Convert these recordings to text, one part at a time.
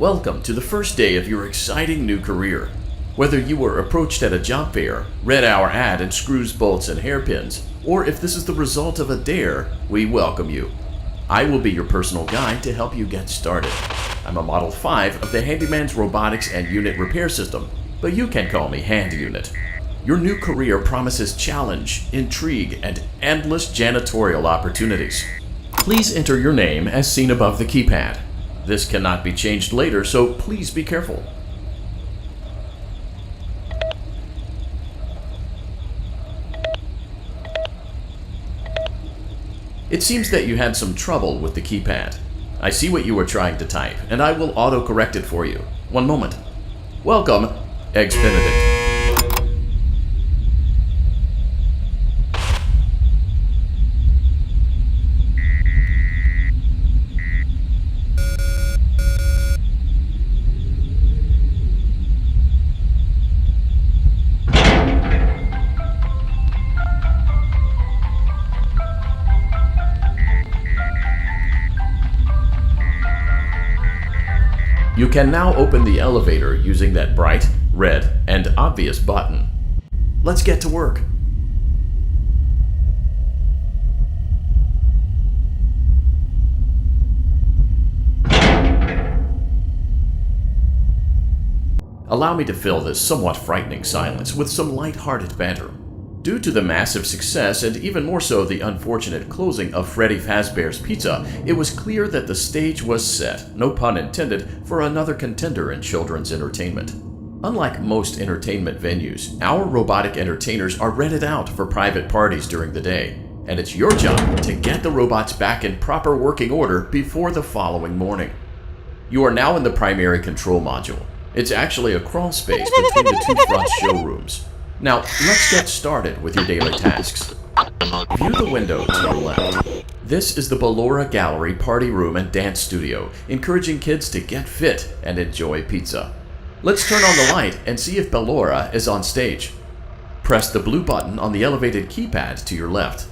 Welcome to the first day of your exciting new career. Whether you were approached at a job fair, read our ad in screws, bolts, and hairpins, or if this is the result of a dare, we welcome you. I will be your personal guide to help you get started. I'm a Model 5 of the Handyman's Robotics and Unit Repair System, but you can call me Hand Unit. Your new career promises challenge, intrigue, and endless janitorial opportunities. Please enter your name as seen above the keypad. This cannot be changed later, so please be careful. It seems that you had some trouble with the keypad. I see what you were trying to type, and I will auto-correct it for you. One moment. Welcome, Eggs Benedict. You can now open the elevator using that bright, red, and obvious button. Let's get to work. Allow me to fill this somewhat frightening silence with some light-hearted banter. Due to the massive success, and even more so the unfortunate closing of Freddy Fazbear's Pizza, it was clear that the stage was set, no pun intended, for another contender in children's entertainment. Unlike most entertainment venues, our robotic entertainers are rented out for private parties during the day, and it's your job to get the robots back in proper working order before the following morning. You are now in the primary control module. It's actually a crawl space between the two front showrooms. Now, let's get started with your daily tasks. View the window to your left. This is the Ballora Gallery Party Room and Dance Studio, encouraging kids to get fit and enjoy pizza. Let's turn on the light and see if Ballora is on stage. Press the blue button on the elevated keypad to your left.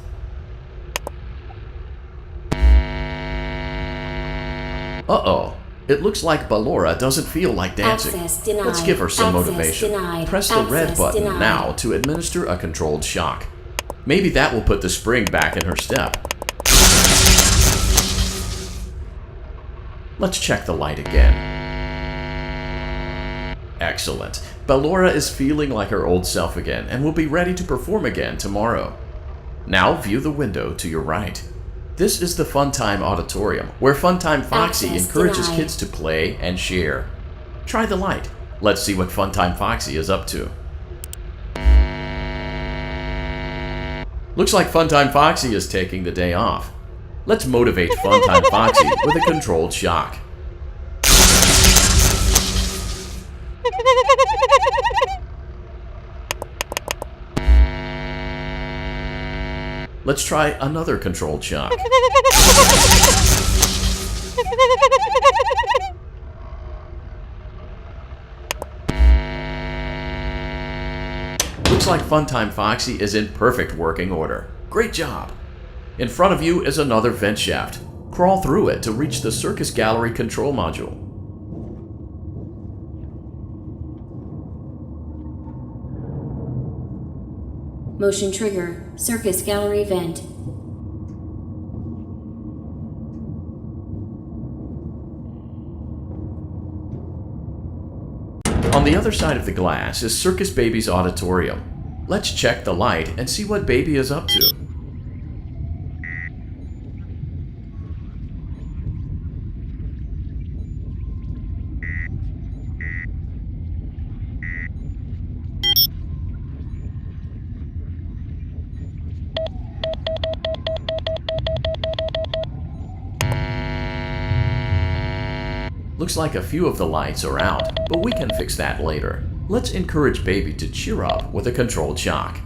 Uh-oh. It looks like Ballora doesn't feel like dancing. Let's give her some motivation. Press the red button now to administer a controlled shock. Maybe that will put the spring back in her step. Let's check the light again. Excellent. Ballora is feeling like her old self again and will be ready to perform again tomorrow. Now view the window to your right. This is the Funtime Auditorium, where Funtime Foxy encourages kids to play and share. Try the light. Let's see what Funtime Foxy is up to. Looks like Funtime Foxy is taking the day off. Let's motivate Funtime Foxy with a controlled shock. Let's try another controlled shock. Looks like Funtime Foxy is in perfect working order. Great job! In front of you is another vent shaft. Crawl through it to reach the Circus Gallery control module. Motion trigger, Circus Gallery vent. On the other side of the glass is Circus Baby's auditorium. Let's check the light and see what Baby is up to. Looks like a few of the lights are out, but we can fix that later. Let's encourage Baby to cheer up with a controlled shock.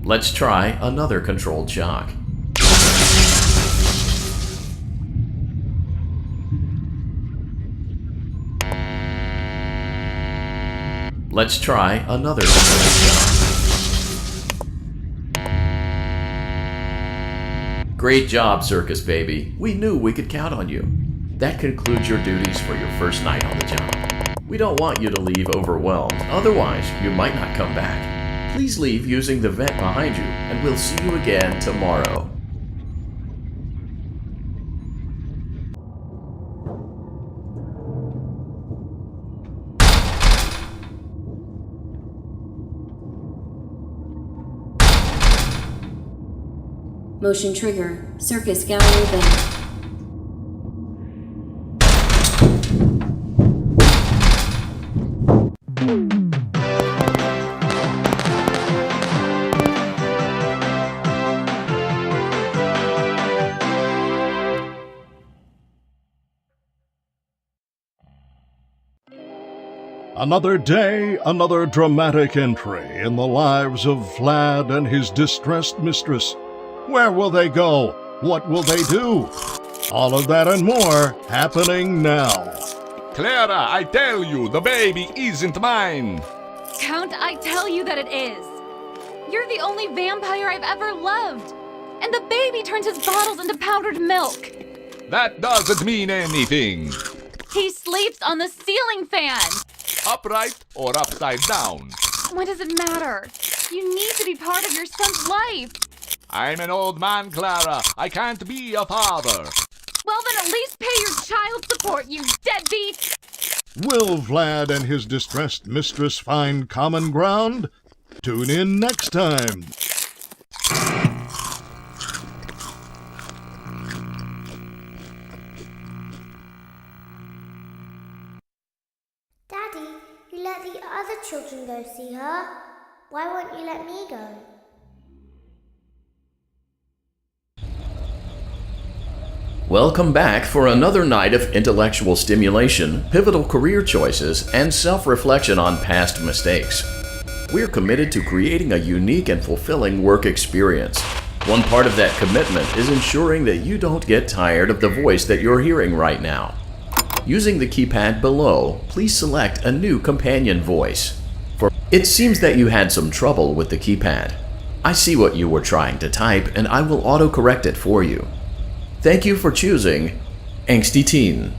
Let's try another controlled shock. Let's try another. Great job, Circus Baby. We knew we could count on you. That concludes your duties for your first night on the job. We don't want you to leave overwhelmed, otherwise you might not come back. Please leave using the vent behind you, and we'll see you again tomorrow. Motion trigger. Circus gallery vent. Another day, another dramatic entry in the lives of Vlad and his distressed mistress. Where will they go? What will they do? All of that and more happening now. Clara, I tell you, the baby isn't mine. Count, I tell you that it is. You're the only vampire I've ever loved. And the baby turns his bottles into powdered milk. That doesn't mean anything. He sleeps on the ceiling fan. Upright or upside down? What does it matter? You need to be part of your son's life. I'm an old man, Clara. I can't be a father. Well, then at least pay your child support, you deadbeat! Will Vlad and his distressed mistress find common ground? Tune in next time. Daddy, you let the other children go see her. Why won't you let me go? Welcome back for another night of intellectual stimulation, pivotal career choices, and self-reflection on past mistakes. We're committed to creating a unique and fulfilling work experience. One part of that commitment is ensuring that you don't get tired of the voice that you're hearing right now. Using the keypad below, please select a new companion voice. It seems that you had some trouble with the keypad. I see what you were trying to type, and I will autocorrect it for you. Thank you for choosing Angsty Teen.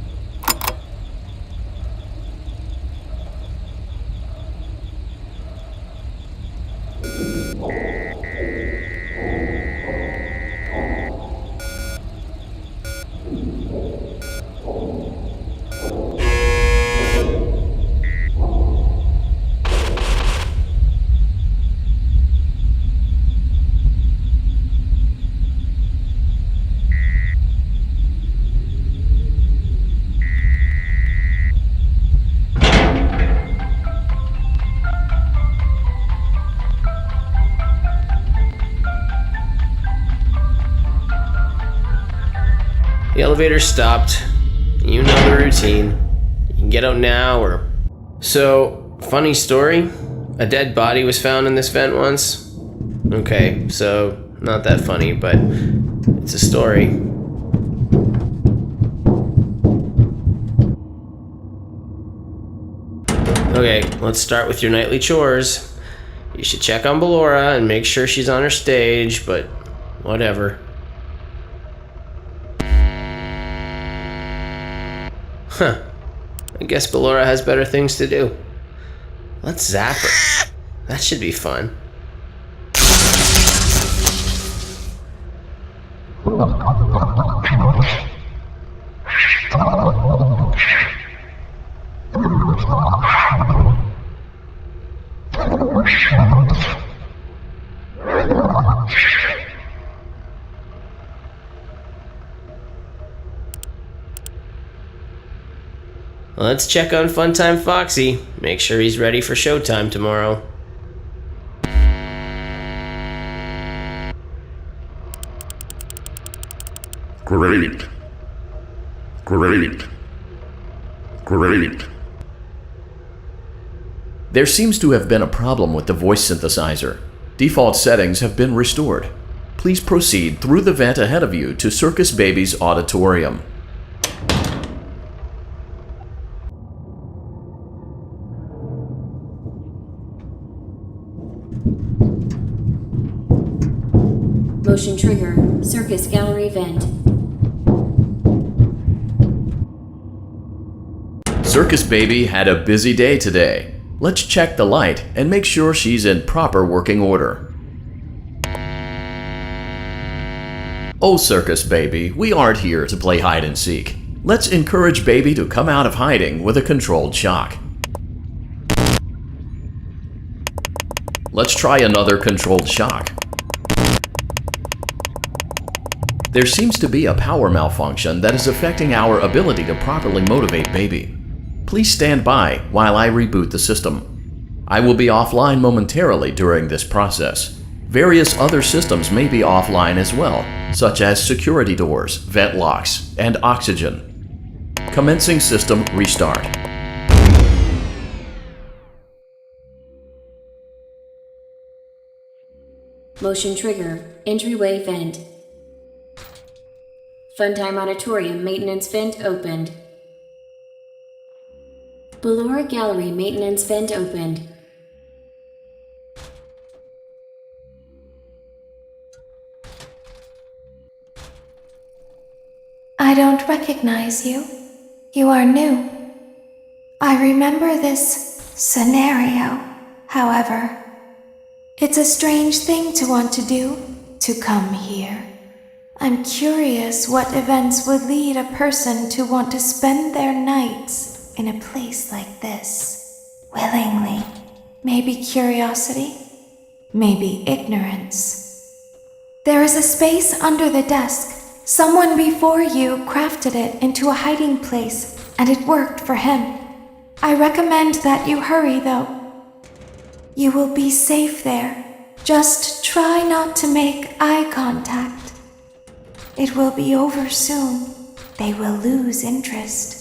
The elevator stopped. You know the routine. You can get out now or... So, funny story. A dead body was found in this vent once. Okay, so not that funny, but it's a story. Okay, let's start with your nightly chores. You should check on Ballora and make sure she's on her stage, but whatever. Huh. I guess Ballora has better things to do. Let's zap her. That should be fun. Let's check on Funtime Foxy. Make sure he's ready for showtime tomorrow. Great. Great. Great. There seems to have been a problem with the voice synthesizer. Default settings have been restored. Please proceed through the vent ahead of you to Circus Baby's auditorium. Circus gallery vent. Circus Baby had a busy day today. Let's check the light and make sure she's in proper working order. Oh, Circus Baby, we aren't here to play hide and seek. Let's encourage Baby to come out of hiding with a controlled shock. Let's try another controlled shock. There seems to be a power malfunction that is affecting our ability to properly motivate Baby. Please stand by while I reboot the system. I will be offline momentarily during this process. Various other systems may be offline as well, such as security doors, vent locks, and oxygen. Commencing system restart. Motion trigger, entryway vent. Funtime Auditorium maintenance vent opened. Ballora Gallery maintenance vent opened. I don't recognize you. You are new. I remember this scenario, however. It's a strange thing to want to do, to come here. I'm curious what events would lead a person to want to spend their nights in a place like this. Willingly. Maybe curiosity, maybe ignorance. There is a space under the desk. Someone before you crafted it into a hiding place, and it worked for him. I recommend that you hurry, though. You will be safe there. Just try not to make eye contact. It will be over soon. They will lose interest.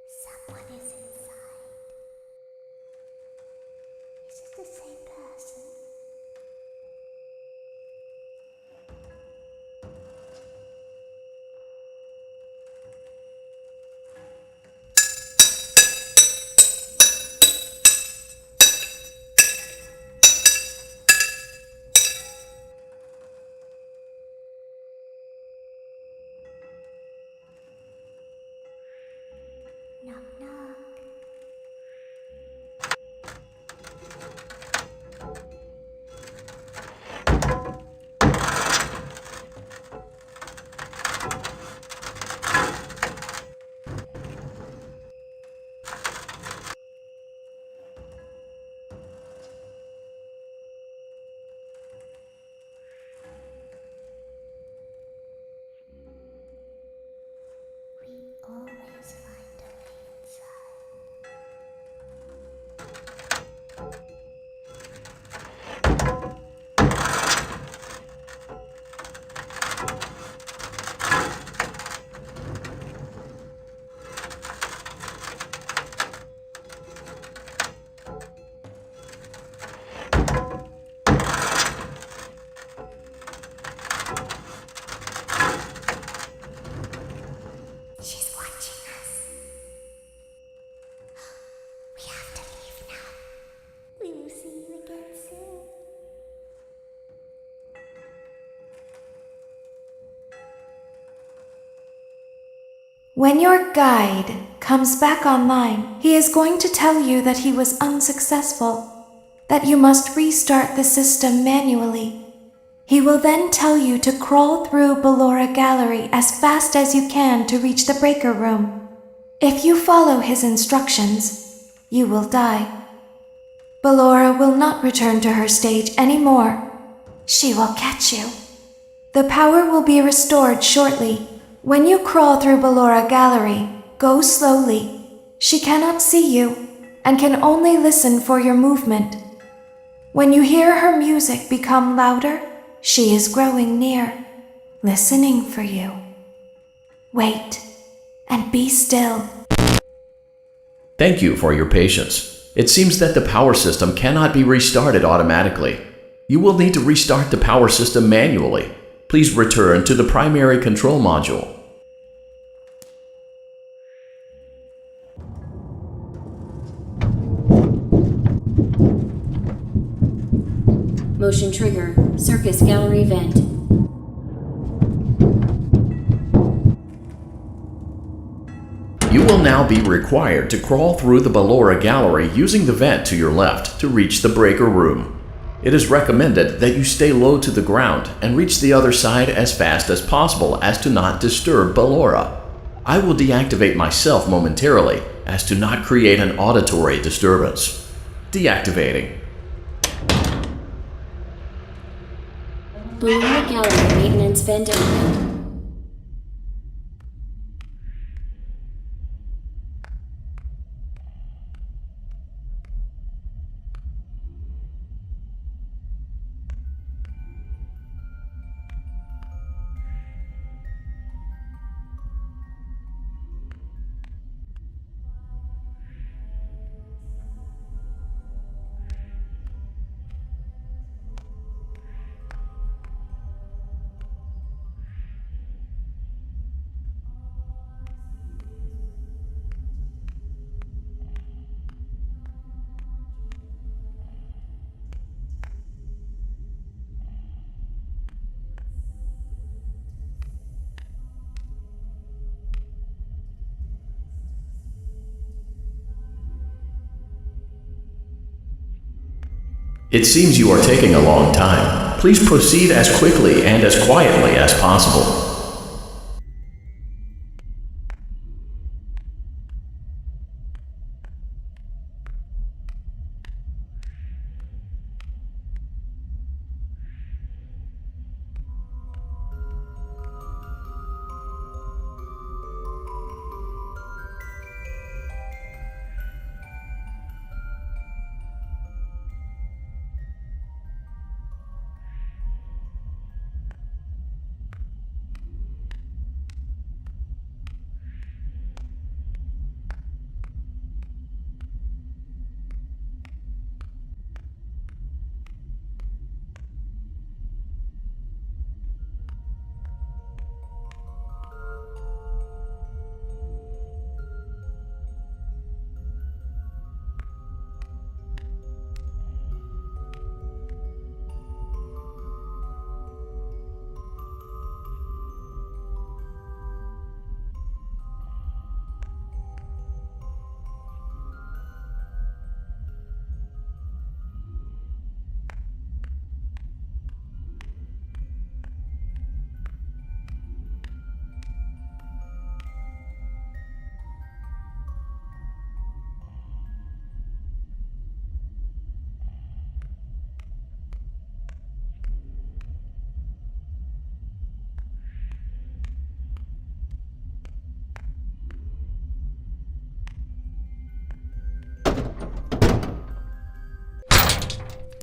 Someone is inside. Is it the same person? Knock, knock. We always find a way inside. She's watching us. We have to leave now. We will see you again soon. When your guide comes back online, he is going to tell you that he was unsuccessful, that you must restart the system manually. He will then tell you to crawl through Ballora Gallery as fast as you can to reach the breaker room. If you follow his instructions, you will die. Ballora will not return to her stage anymore. She will catch you. The power will be restored shortly. When you crawl through Ballora Gallery, go slowly. She cannot see you and can only listen for your movement. When you hear her music become louder, she is growing near, listening for you. Wait and be still. Thank you for your patience. It seems that the power system cannot be restarted automatically. You will need to restart the power system manually. Please return to the primary control module. Motion trigger. Circus gallery vent. You will now be required to crawl through the Ballora Gallery using the vent to your left to reach the breaker room. It is recommended that you stay low to the ground and reach the other side as fast as possible as to not disturb Ballora. I will deactivate myself momentarily as to not create an auditory disturbance. Deactivating. Ballora gallery maintenance vent open. It seems you are taking a long time. Please proceed as quickly and as quietly as possible.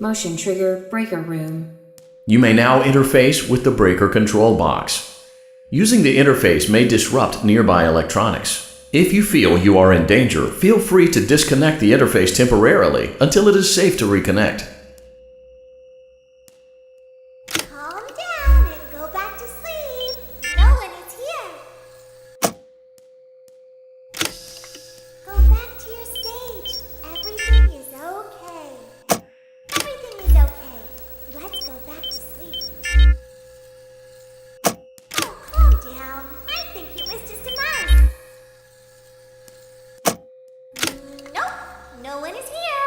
Motion trigger breaker room. You may now interface with the breaker control box. Using the interface may disrupt nearby electronics. If you feel you are in danger, feel free to disconnect the interface temporarily until it is safe to reconnect. Calm down and go back to sleep. No one is here. Go back to your stage. Everything is okay. Everything is okay. Let's go back to sleep. Oh, calm down. I think it was just a mouse. Nope, no one is here.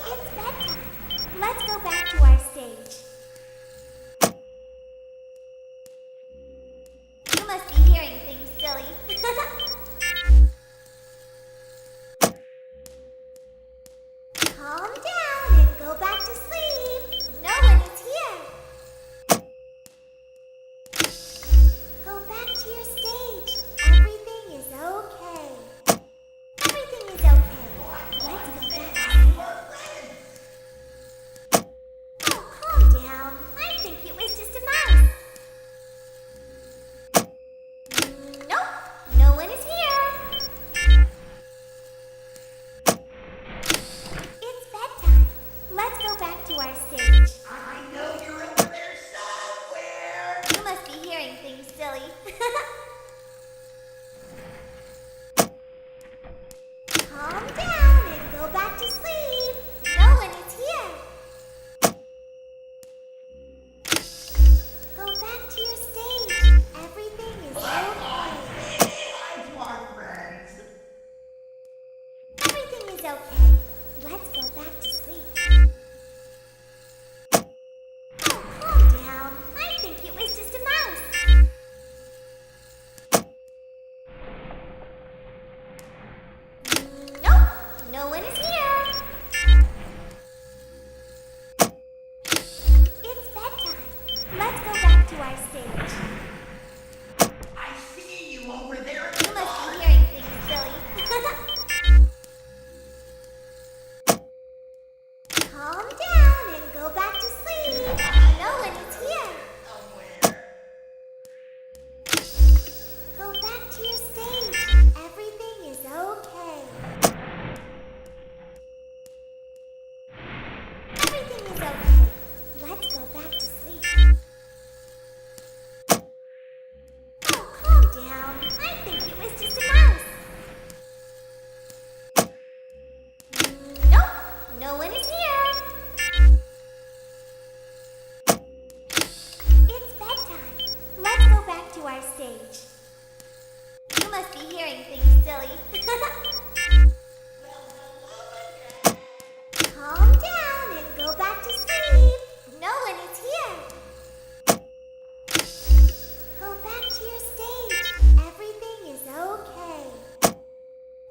It's bedtime. Let's go back to our stage. You must be hearing things, silly. Calm down and go back to sleep. No one is here. You must be hearing things, silly. Calm down and go back to sleep. No one is here. Go back to your stage. Everything is okay. Everything is okay. Let's go back to sleep. Oh, calm down. I think it was just a mouse. Nope, no one is here. It's bedtime. Let's go back to our stage. I see you over there. You must be hearing things, silly. Calm down and go back to sleep. No one is here. Go back to your stage. Everything is okay. Everything is okay. Let's go back to sleep. Oh, calm down. I think it was just a mouse. Nope, no one is here. It's bedtime. Let's go back to our stage. You must be hearing things, silly. Calm down and go back to sleep. No one is here. Go back to your stage. Everything is okay.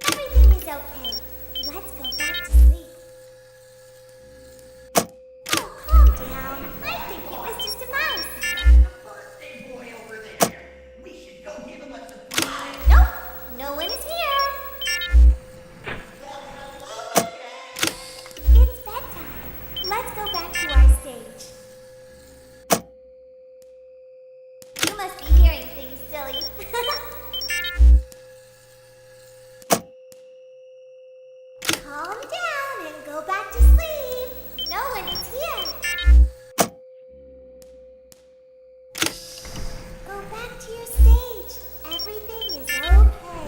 Everything is okay. Let's go back to sleep. Oh, calm down. I think it was just a mouse. The birthday boy over there. We should go give him a surprise. Nope, no one is here. It's bedtime. Let's go back to our stage. You must be hearing things, silly. Calm down and go back to sleep. No one is here. Go back to your stage. Everything is okay.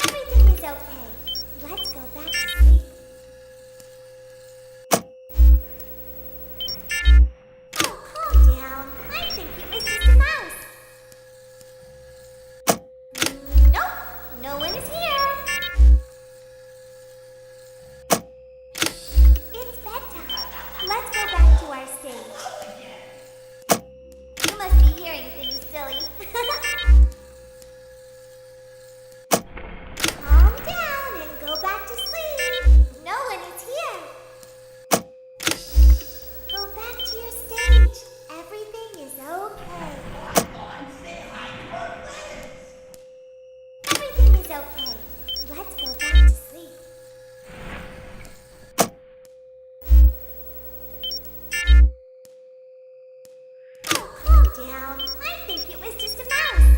Everything is okay. Let's go back to sleep. Oh, calm down. I think it was just a mouse. Nope, no one is here. It's bedtime. Let's go back to our stage. You must be hearing things, silly. Calm down and go back to sleep. No one is here. Go back to your stage. Everything is okay. Everything is okay. Let's go back to sleep. Oh, calm down. I think it was just a mouse.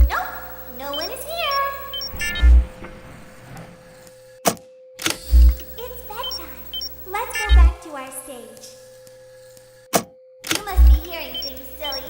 Nope, no one is here. It's bedtime. Let's go back to our stage. You must be hearing things, silly.